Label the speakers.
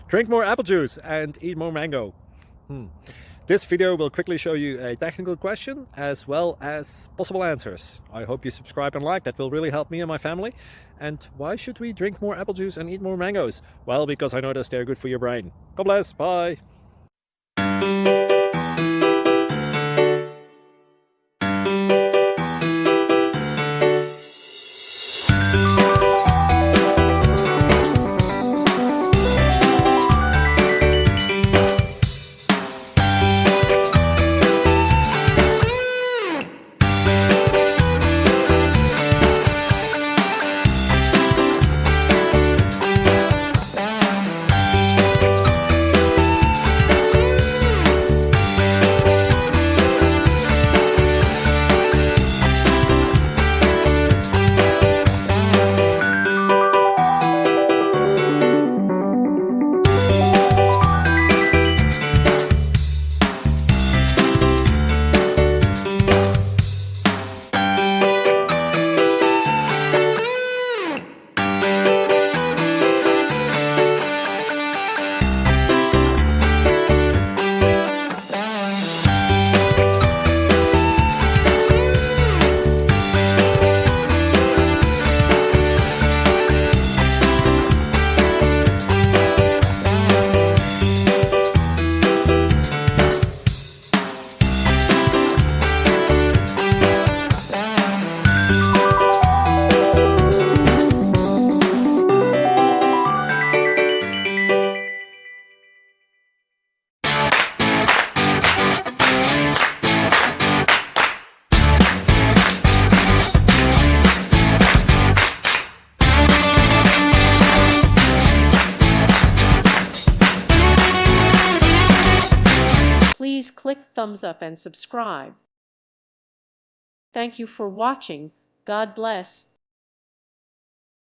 Speaker 1: Drink more apple juice and eat more mango. This video will quickly show you a technical question as well as possible answers. I hope you subscribe and like, that will really help me and my family. And why should we drink more apple juice and eat more mangoes? Well, because I noticed they're good for your brain. God bless, bye.
Speaker 2: Please click thumbs up and subscribe. Thank you for watching. God bless.